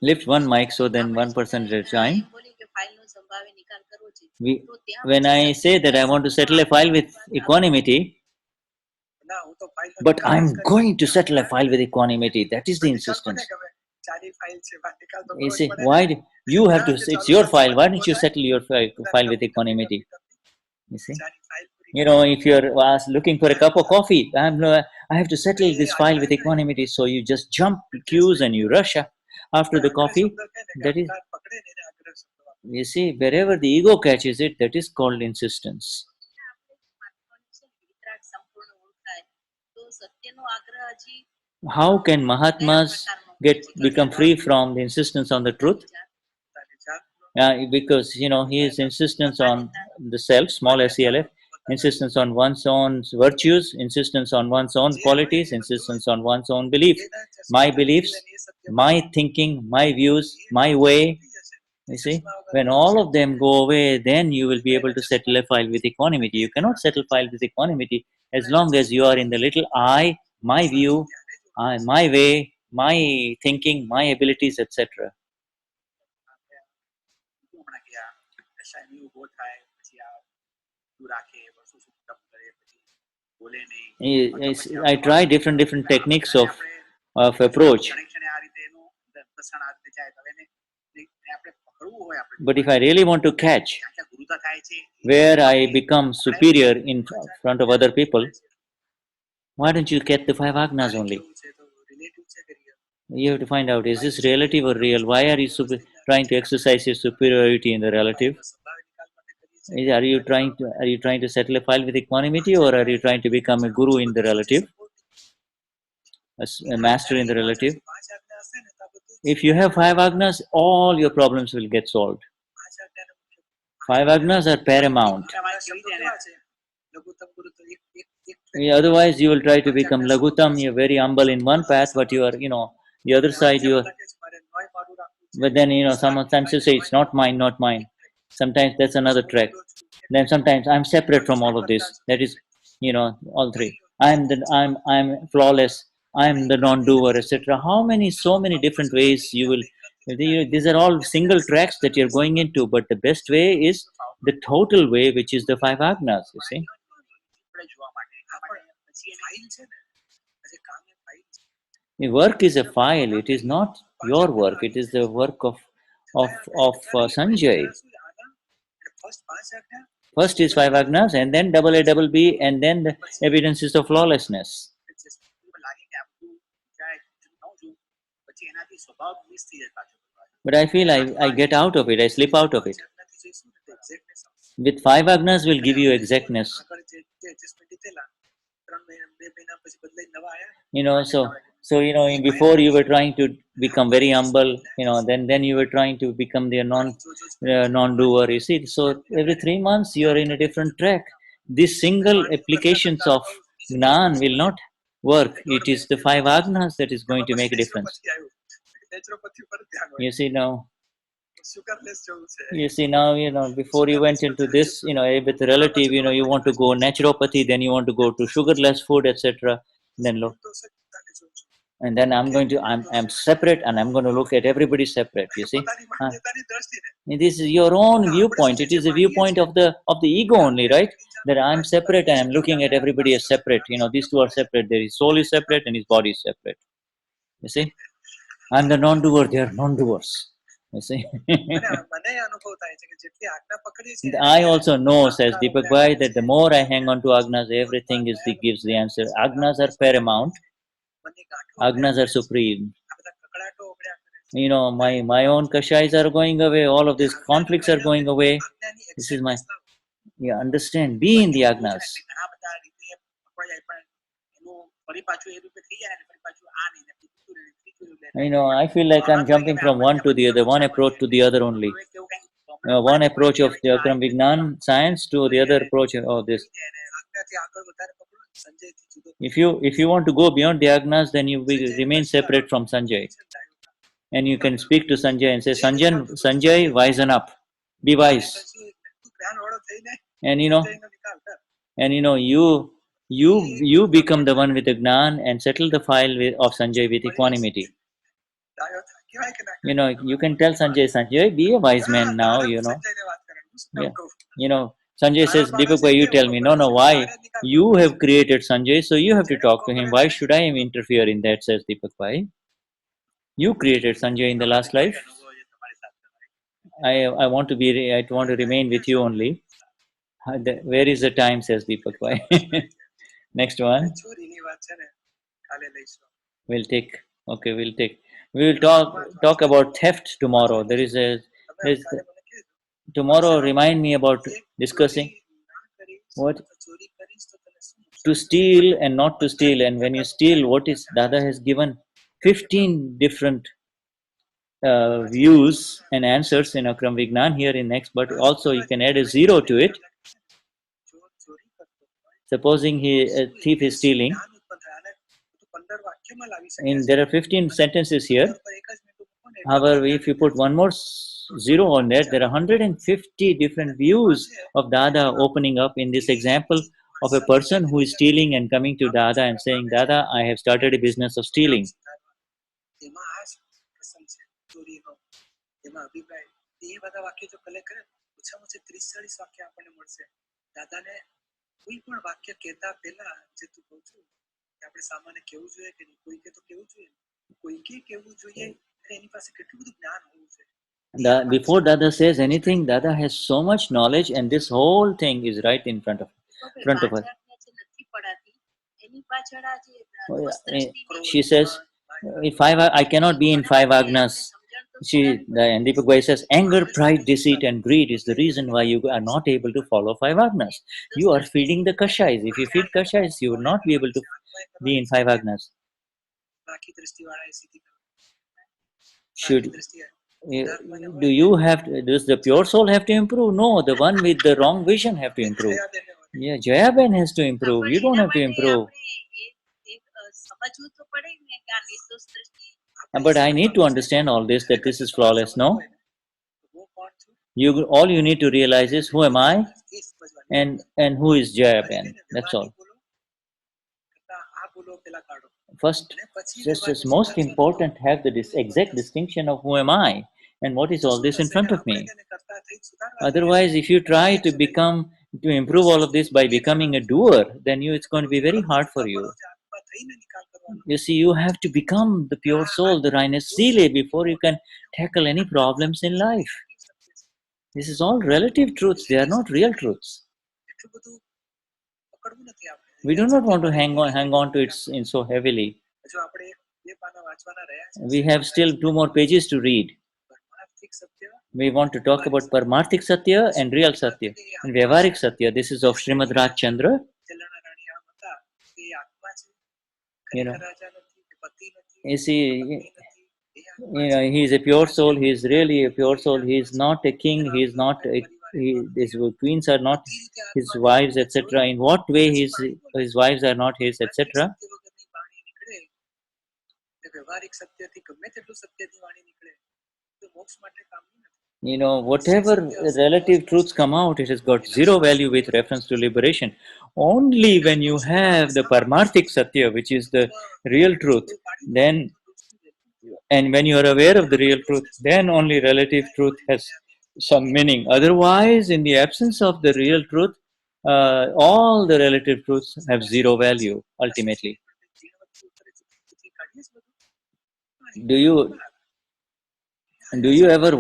Speaker 1: Lift one mic so then one person at a time. When I say that I want to settle a file with equanimity, but I'm going to settle a file with equanimity, that is the insistence. You see, why you have to? It's your file. Why don't you settle your file with equanimity? You see, if you're looking for a cup of coffee, I have to settle this file with equanimity. So you just jump queues and you rush after the coffee. That is, you see, wherever the ego catches it, that is called insistence. How can Mahatmas become free from the insistence on the truth? Because his insistence on the self, small self, insistence on one's own virtues, insistence on one's own qualities, insistence on one's own belief. My beliefs, my thinking, my views, my way. You see, when all of them go away, then you will be able to settle a file with equanimity. You cannot settle file with equanimity as long as you are in the little I, my view, my way, my thinking, my abilities, etc. I try different techniques of approach. But if I really want to catch where I become superior in front of other people, why don't you get the 5 agnas only? You have to find out, is this relative or real? Why are you trying to exercise your superiority in the relative? Are you trying to settle a file with equanimity, or are you trying to become a guru in the relative, a master in the relative? If you have 5 agnas, all your problems will get solved. 5 agnas are paramount. Otherwise, you will try to become Lagutam. You're very humble in one path, but you are, the other side, you are. But then, sometimes you say, it's not mine, not mine. Sometimes that's another track. Then sometimes I'm separate from all of this. That is, all three. I'm flawless. I'm the non-doer, etc. So many different ways you will. These are all single tracks that you're going into, but the best way is the total way, which is the 5 agnas. You see. The work is a file. It is not your work. It is the work of Sanjay. First is 5 agnas, and then double A, double B, and then the evidences of lawlessness. But I feel I get out of it. I slip out of it. With 5 agnas will give you exactness. So before you were trying to become very humble, then you were trying to become the non-doer. You see, so every 3 months you are in a different track. These single applications of Gnan will not work. It is the 5 agnas that is going to make a difference. You see now. Before you went into this, with relative, you want to go naturopathy, then you want to go to sugarless food, etc. Then look. And then I'm separate, and I'm going to look at everybody separate. You see, this is your own viewpoint. It is a viewpoint of the ego only, right? That I'm separate and I'm looking at everybody as separate. These two are separate. His soul is separate and his body is separate. You see, I'm the non-doer. They are non-doers. You see. I also know, says Deepakbhai, that the more I hang on to agnas, everything gives the answer. Agnas are paramount. Agnas are supreme. My own kashais are going away. All of these conflicts are going away. This is understand. Be in the agnas. I feel like I'm jumping from one to the other, one approach to the other only. One approach of the Akram Vignan science to the other approach of this. If you want to go beyond the Agnas, then you will remain separate from Sanjay. And you can speak to Sanjay and say, Sanjay, wisen up. Be wise. And you become the one with the Gnan and settle the file of Sanjay with equanimity. You can tell Sanjay, be a wise man now, Yeah. Sanjay says, Deepakbhai, you tell me, no, why? You have created Sanjay, so you have to talk to him. Why should I interfere in that, says Deepakbhai. You created Sanjay in the last life. I want to remain with you only. Where is the time, says Deepakbhai. Next one. We'll take. We will talk about theft tomorrow. Tomorrow, remind me about discussing what to steal and not to steal. And when you steal, what is Dada has given 15 different views and answers in Akram Vignan here in next, but also you can add a 0 to it. Supposing a thief is stealing, there are 15 sentences here. However, if you put one more 0 on that, there are 150 different views of Dada opening up in this example of a person who is stealing and coming to Dada and saying, Dada, I have started a business of stealing. Before Dada says anything, Dada has so much knowledge, and this whole thing is right in front of us. She says, I cannot be in 5 agnas. And Deepakbhai says, anger, pride, deceit, and greed is the reason why you are not able to follow 5 agnas. You are feeding the kashais. If you feed kashais, you will not be able to be in 5 agnas. Does the pure soul have to improve? No, the one with the wrong vision have to improve. Yeah, Jayaben has to improve. You don't have to improve. But I need to understand all this, that this is flawless, no? All you need to realize is, who am I and who is Jayaben? That's all. First, just as most important, have the exact distinction of who am I and what is all this in front of me. Otherwise, if you try to improve all of this by becoming a doer, then it's going to be very hard for you. You see, you have to become the pure soul, the Rhinus Sile, before you can tackle any problems in life. This is all relative truths, they are not real truths. We do not want to hang on to it so heavily. We have still 2 more pages to read. We want to talk about Paramarthik Satya and Real Satya. And Vyavaharik Satya, this is of Srimad Raj Chandra. You see, he is a pure soul. He is really a pure soul. He is not a king. He is not. His queens are not his wives, etc. In what way his wives are not his, etc. Whatever relative truths come out, it has got 0 value with reference to liberation. Only when you have the Paramarthik Satya, which is the real truth, then, and when you are aware of the real truth, then only relative truth has some meaning. Otherwise, in the absence of the real truth, all the relative truths have 0 value, ultimately. Do you ever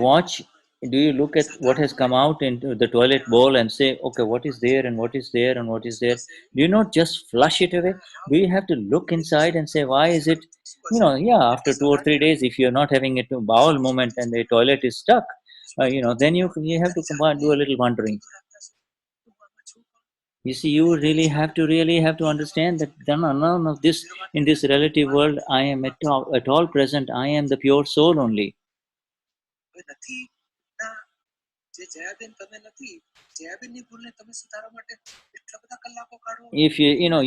Speaker 1: do you look at what has come out into the toilet bowl and say, okay, what is there and what is there and what is there? Do you not just flush it away? Do you have to look inside and say, why is it, after 2 or 3 days, if you're not having a bowel movement and the toilet is stuck, then you have to do a little wondering. You see, you really have to understand that none of this in this relative world. I am at all present. I am the pure soul only.
Speaker 2: હવે નથી ના જે જયાબેન તમે નથી જયાબેનની ભૂલને તમે સુધારવા માટે એટલા બધા કલાકો કાઢો.
Speaker 1: If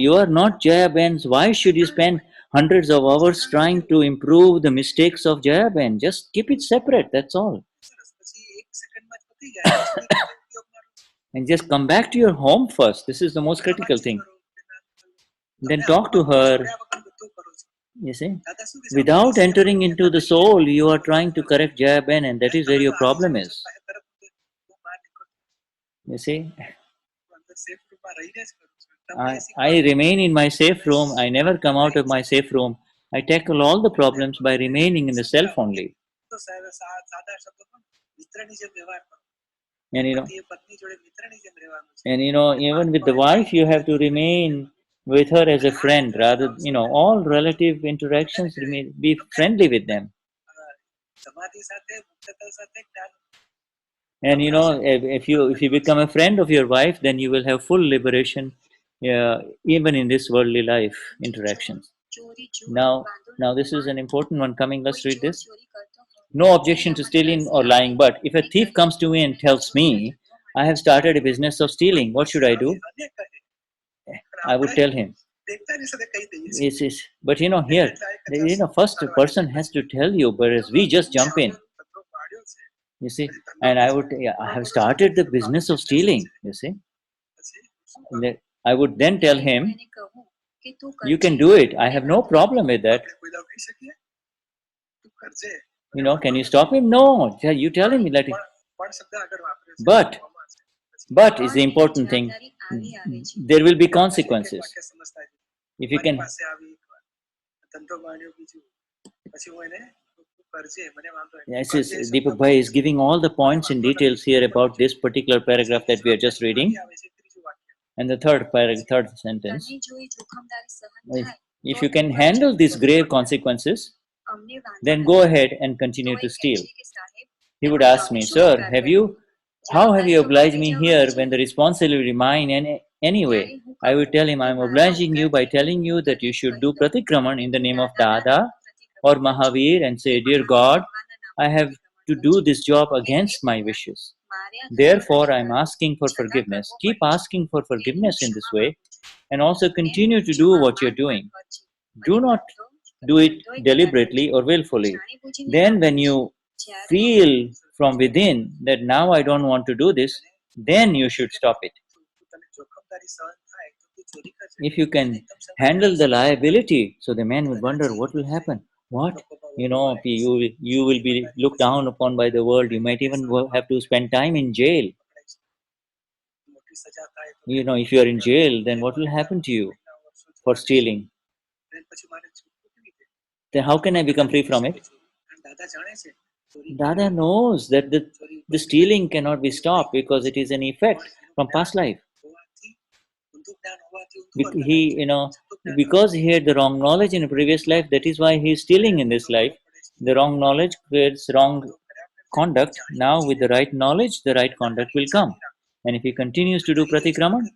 Speaker 1: you are not Jayaben's, why should you spend hundreds of hours trying to improve the mistakes of Jayaben? Just keep it separate. That's all.
Speaker 2: સરસ પછી એક સેકન્ડમાં જ પતી જાય પછી ઉપયોગ મારો.
Speaker 1: And just come back to your home first. This is the most critical thing. Then talk to her. You see, without entering into the soul, you are trying to correct Jayaben, and that is where your problem is. You see, I remain in my safe room. I never come out of my safe room. I tackle all the problems by remaining in the self only. And even with the wife, you have to remain with her as a friend. Rather, all relative interactions, be friendly with them. And if you become a friend of your wife, then you will have full liberation, even in this worldly life interactions. Now this is an important one coming. Let's read this. No objection to stealing or lying, but if a thief comes to me and tells me, I have started a business of stealing, what should I do? I would tell him. Yes. But here, first a person has to tell you, whereas we just jump in. You see, and I have started the business of stealing. You see, I would then tell him, you can do it. I have no problem with that. Can you stop him? No, you tell him that. But is the important thing. There will be consequences. If you can. Yes, Deepakbhai is giving all the points and details here about this particular paragraph that we are just reading. And the third sentence. If you can handle these grave consequences, then go ahead and continue to steal. He would ask me, sir, how have you obliged me here when the responsibility mine anyway? I would tell him, I am obliging you by telling you that you should do pratikraman in the name of Dada or Mahavir and say, dear God, I have to do this job against my wishes. Therefore, I am asking for forgiveness. Keep asking for forgiveness in this way and also continue to do what you are doing. Do not do it deliberately or willfully. Then when you feel from within that now I don't want to do this, then you should stop it. If you can handle the liability, so the man would wonder what will happen. What? You will be looked down upon by the world. You might even have to spend time in jail. If you are in jail, then what will happen to you for stealing? Then how can I become free from it? Dada knows that the stealing cannot be stopped because it is an effect from past life. Because he had the wrong knowledge in a previous life, that is why he is stealing in this life. The wrong knowledge creates wrong conduct. Now with the right knowledge, the right conduct will come. And if he continues to do pratikraman,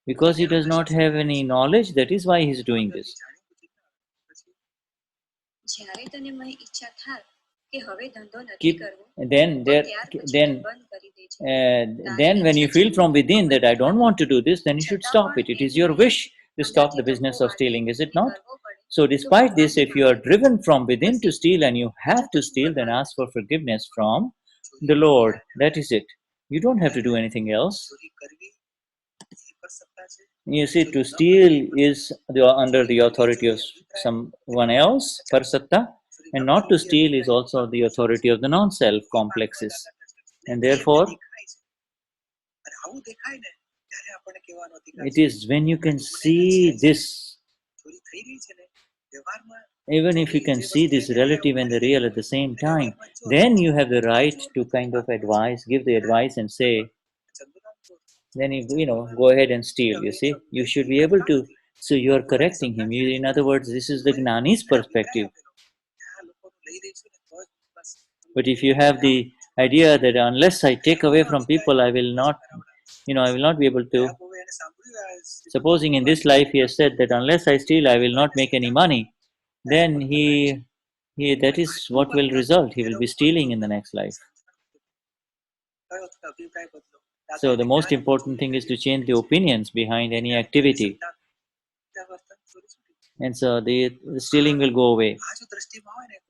Speaker 1: because he does not have any knowledge, that is why he is doing this. Then when you feel from within that I don't want to do this, then you should stop it. It is your wish to stop the business of stealing, is it not? So despite this, if you are driven from within to steal and you have to steal, then ask for forgiveness from the Lord. That is it. You don't have to do anything else. You see, to steal is under the authority of someone else, parasatta, and not to steal is also the authority of the non-self complexes. And therefore, it is when you can see this, even if you can see this relative and the real at the same time, then you have the right to kind of give the advice and say, then go ahead and steal. You see, you should be able to. So you are correcting him. In other words, this is the Gnani's perspective. But if you have the idea that unless I take away from people, I will not I will not be able to. Supposing in this life he has said that unless I steal, I will not make any money, then that is what will result. He will be stealing in the next life. So the most important thing is to change the opinions behind any activity. And so the stealing will go away.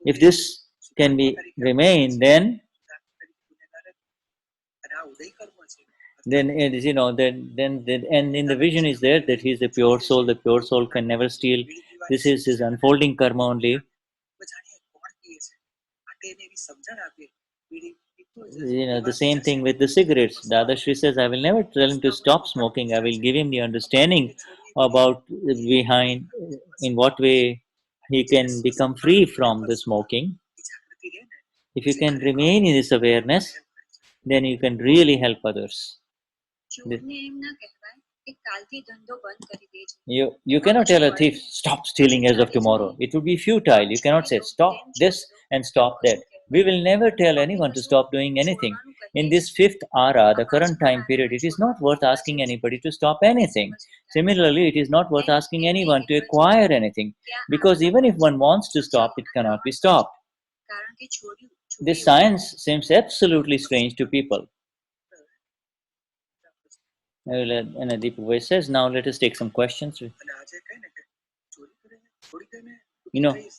Speaker 1: If this can be remain, then it is, then and in the vision is there that he is the pure soul. The pure soul can never steal. This is his unfolding karma only. The same thing with the cigarettes. Dadashri says, I will never tell him to stop smoking. I will give him the understanding about behind in what way he can become free from the smoking. If you can remain in this awareness, then you can really help others. You cannot tell a thief, stop stealing as of tomorrow. It would be futile. You cannot say, stop this and stop that. We will never tell anyone to stop doing anything. In this fifth ara, the current time period, it is not worth asking anybody to stop anything. Similarly, it is not worth asking anyone to acquire anything, because even if one wants to stop, it cannot be stopped. This science seems absolutely strange to people. And Deepakbhai says, now let us take some questions.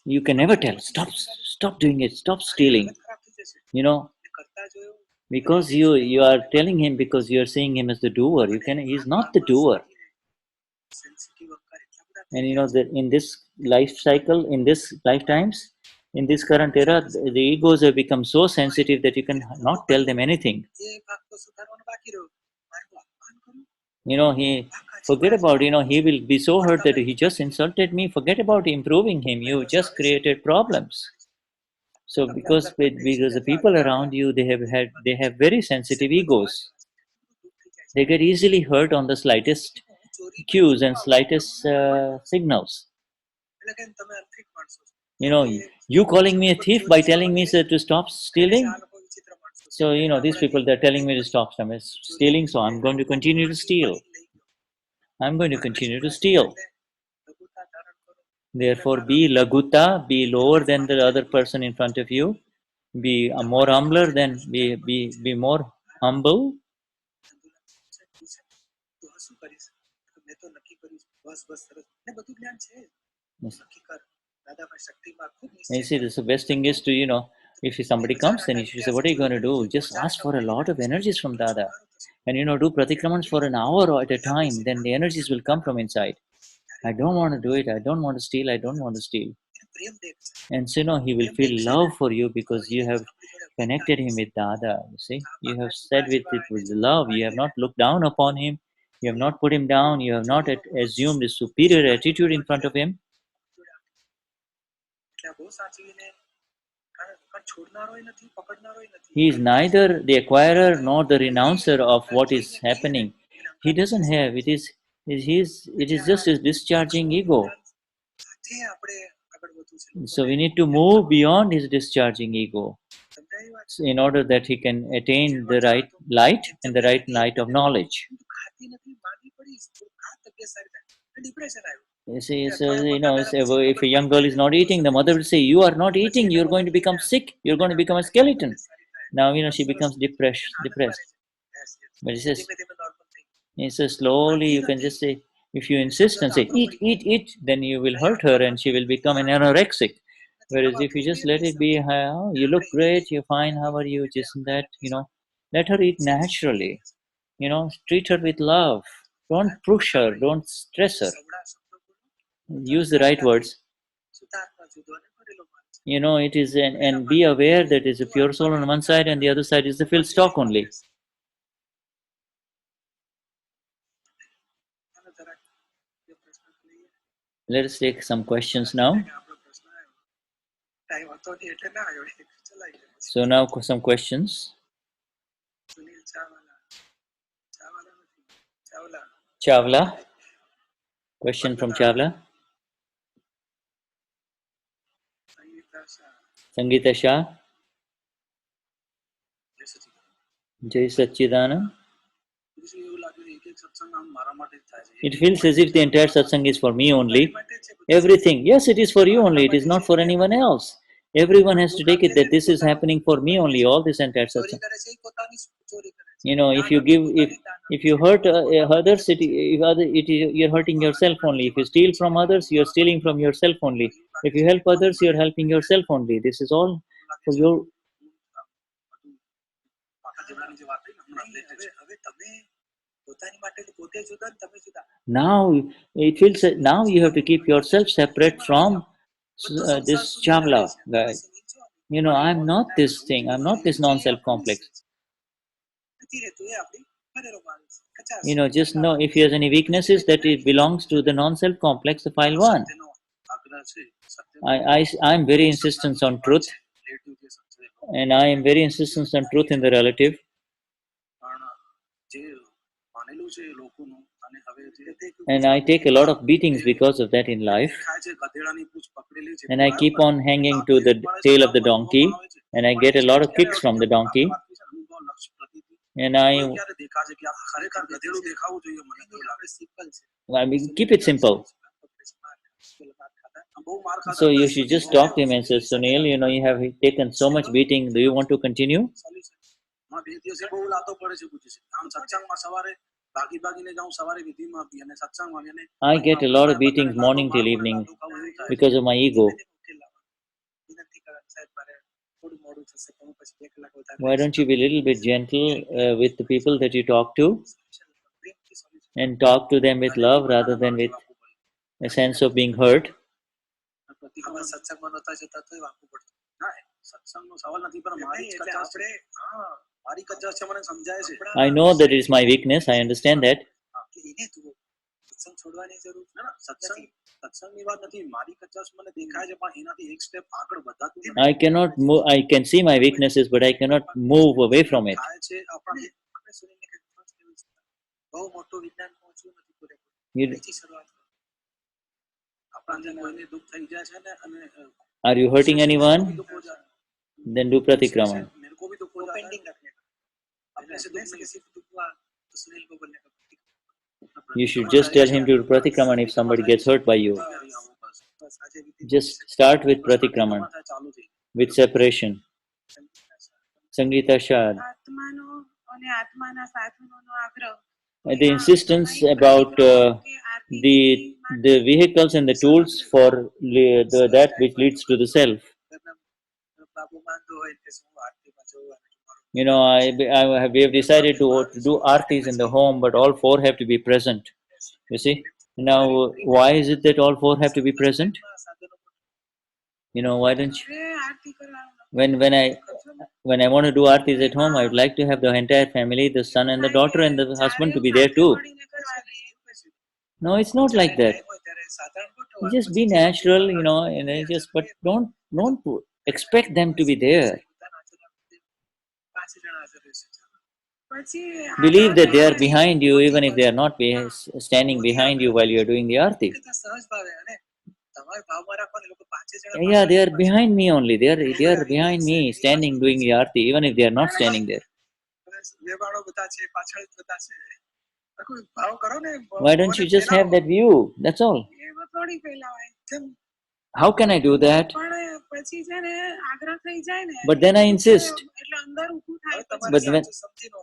Speaker 1: You can never tell, stop doing it, stop stealing. Because you are telling him, because you are seeing him as the doer. He's not the doer. And that in this life cycle, in this lifetimes, in this current era, the egos have become so sensitive that you can not tell them anything. He forget about, he will be so hurt that he just insulted me. Forget about improving him. You just created problems. So because the people around you, they have very sensitive egos. They get easily hurt on the slightest cues and slightest signals. You calling me a thief by telling me to stop stealing. So these people, they're telling me to stop stealing. So I'm going to continue to steal. I'm going to continue to steal. Therefore, be laguta, be lower than the other person in front of you. Be more humbler than be more humble. Yes. You see, the best thing is to, if somebody comes and you say, what are you going to do? Just ask for a lot of energies from Dada. And, do pratikramans for an hour at a time. Then the energies will come from inside. I don't want to do it. I don't want to steal. I don't want to steal. And so, he will feel love for you because you have connected him with Dada. You see, you have said with love. You have not looked down upon him. You have not put him down. You have not assumed a superior attitude in front of him. He is neither the acquirer nor the renouncer of what is happening. He doesn't have it. It is just his discharging ego. So we need to move beyond his discharging ego, in order that he can attain the right light and the right light of knowledge. You see, so if a young girl is not eating, the mother will say, "You are not eating. You're going to become sick. You're going to become a skeleton." Now she becomes depressed. But he says slowly. You can just say, if you insist and say, "Eat, eat, eat," then you will hurt her and she will become an anorexic. Whereas if you just let it be, oh, you look great, you're fine, how are you, just that, let her eat naturally. Treat her with love. Don't push her, don't stress her. Use the right words. It is and be aware that it's a pure soul on one side and the other side is the filled stock only. Let us take some questions now. So now some questions. Chavla. Question from Chavla. Sangeeta Shah. Jai Satchidanand. It feels as if the entire satsang is for me only. Everything, yes, it is for you only, it is not for anyone else. Everyone has to take it that this is happening for me only, all this entire satsang. You know, if you give, if you hurt others, you're hurting yourself only. If you steal from others, you're stealing from yourself only. If you help others, you're helping yourself only. This is all for your. Now it feels that now you have to keep yourself separate from this Chavla guy. You know, I'm not this thing. I'm not this non-self complex. You know, just know if he has any weaknesses that it belongs to the non-self complex, the file 1. I'm very insistent on truth, and I am very insistent on truth in the relative. And I take a lot of beatings because of that in life. And I keep on hanging to the tail of the donkey, and I get a lot of kicks from the donkey. And I mean, keep it simple. So you should just talk to him and say, Sunil, you know, you have taken so much beating. Do you want to continue? I get a lot of beatings morning till evening because of my ego. Why don't you be a little bit gentle with the people that you talk to and talk to them with love rather than with a sense of being hurt? I know that it is my weakness, I understand that. I cannot move, I can see my weaknesses, but I cannot move away from it. Are you hurting anyone? Then do pratikrama. You should just tell him to do pratikraman if somebody gets hurt by you. Just start with pratikraman, with separation. Sangeeta Shad. The insistence about the vehicles and the tools for that which leads to the self. You know, we have decided to do artis in the home, but all 4 have to be present. You see? Now, why is it that all 4 have to be present? You know, why don't you? When I want to do artis at home, I would like to have the entire family, the son and the daughter and the husband to be there too. No, it's not like that. Just be natural, you know, and but don't expect them to be there. Believe that they are behind you, even if they are not standing behind you while you are doing the arti. Yeah, they are behind me only. They are behind me, standing doing the arti, even if they are not standing there. Why don't you just have that view? That's all. How can I do that? But then I insist. But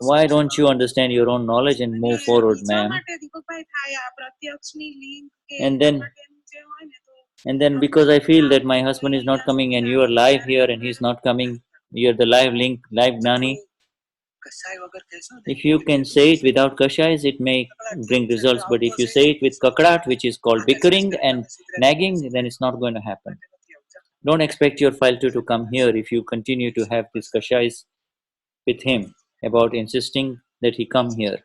Speaker 1: why don't you understand your own knowledge and move forward, ma'am? And then because I feel that my husband is not coming and you are live here and he's not coming, you're the live link, live Gnani. If you can say it without kashais, it may bring results. But if you say it with kakrat, which is called bickering and nagging, then it's not going to happen. Don't expect your file to come here if you continue to have these kashais with him about insisting that he come here.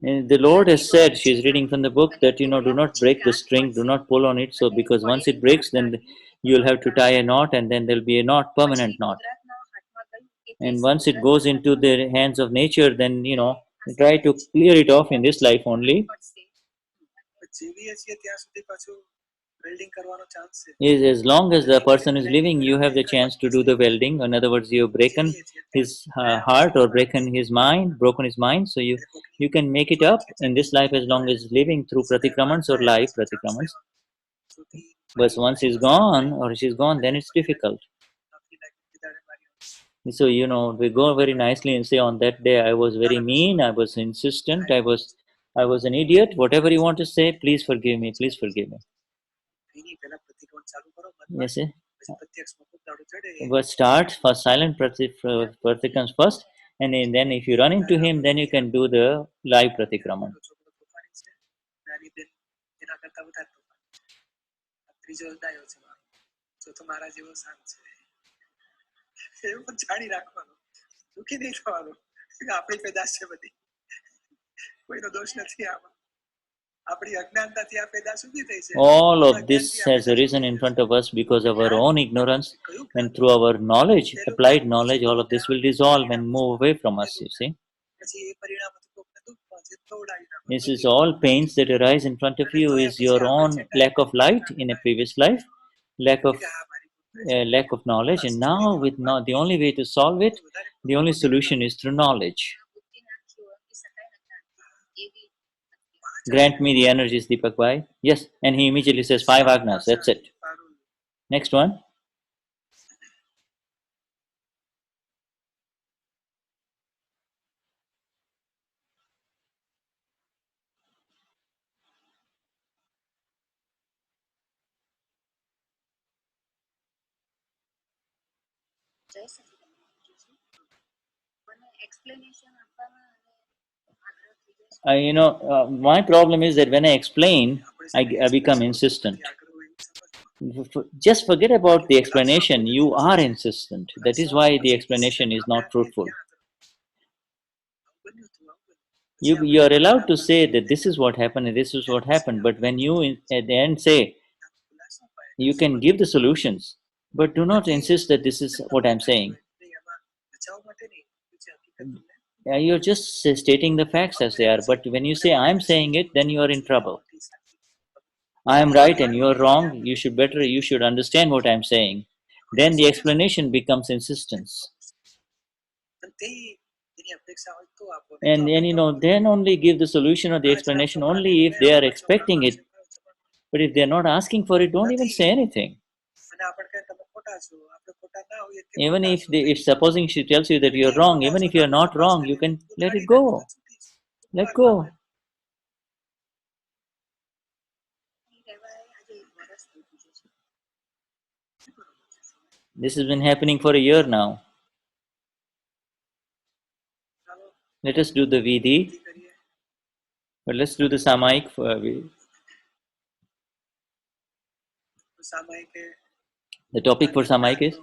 Speaker 1: And the Lord has said, she's reading from the book, that do not break the string, do not pull on it. So because once it breaks, then you'll have to tie a knot, and then there'll be a knot, permanent knot. And once it goes into the hands of nature, then try to clear it off in this life only. is as long as the person is living, you have the chance to do the welding. In other words, you've broken his heart or broken his mind, so you can make it up in this life as long as living through pratikramans or live pratikramans. But once he's gone or she's gone, then it's difficult. So we go very nicely and say, on that day I was very mean, I was insistent, I was an idiot. Whatever you want to say, please forgive me, please forgive me. Yes, but start for silent pratikrams first, and then if you run into him, then you can do the live pratikraman. All of this has arisen in front of us because of our own ignorance, and through our knowledge, applied knowledge, all of this will dissolve and move away from us, you see. This is all pains that arise in front of you is your own lack of light in a previous life, lack of knowledge, and now with the only way to solve it, the only solution is through knowledge. Grant me the energies, Deepakbhai. Yes, and he immediately says 5 agnas, that's it. Next one. My problem is that when I explain, I become insistent. Just forget about the explanation. You are insistent. That is why the explanation is not truthful. You are allowed to say that this is what happened and this is what happened, but when you at the end say, you can give the solutions, but do not insist that this is what I'm saying. You're just stating the facts as they are, but when you say I'm saying it, then you are in trouble. I am right and you are wrong. You should understand what I'm saying. Then the explanation becomes insistence. And then only give the solution or the explanation only if they are expecting it. But if they're not asking for it, don't even say anything. Even if supposing she tells you that you're wrong, even if you're not wrong, you can let it go. Let go. This has been happening for a year now. Let us do the Vidhi. But let's do the Samaik. The topic for Samaik is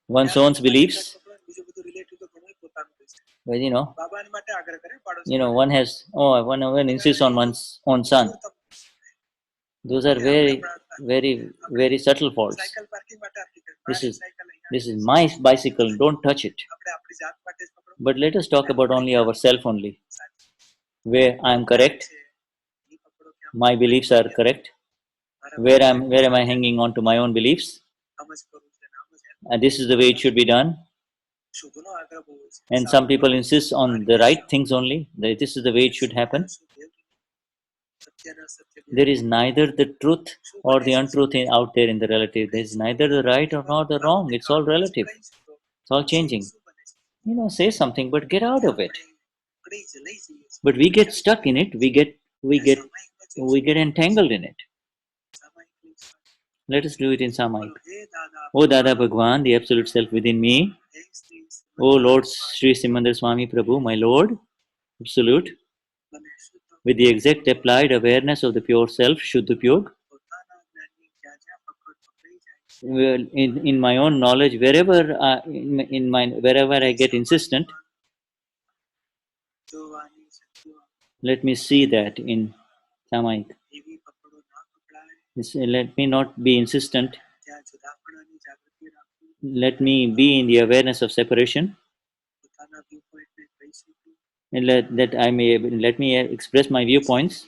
Speaker 1: one's own beliefs. Well, one insists on one's own son. Those are very, very, very subtle faults. This is my bicycle, don't touch it. But let us talk about only ourselves only. Where I am correct, my beliefs are correct. Where am I hanging on to my own beliefs? And this is the way it should be done. And some people insist on the right things only. This is the way it should happen. There is neither the truth or the untruth out there in the relative. There is neither the right or nor the wrong. It's all relative. It's all changing. Say something, but get out of it. But we get stuck in it. We get entangled in it. Let us do it in Samaik. O Dada Bhagwan, the Absolute Self within me. O Lord Sri Simandar Swami Prabhu, my Lord, Absolute, with the exact applied awareness of the pure self, Shuddha in my own knowledge, wherever wherever I get insistent, let me see that in Samaik. Let me not be insistent. Let me be in the awareness of separation, and let me express my viewpoints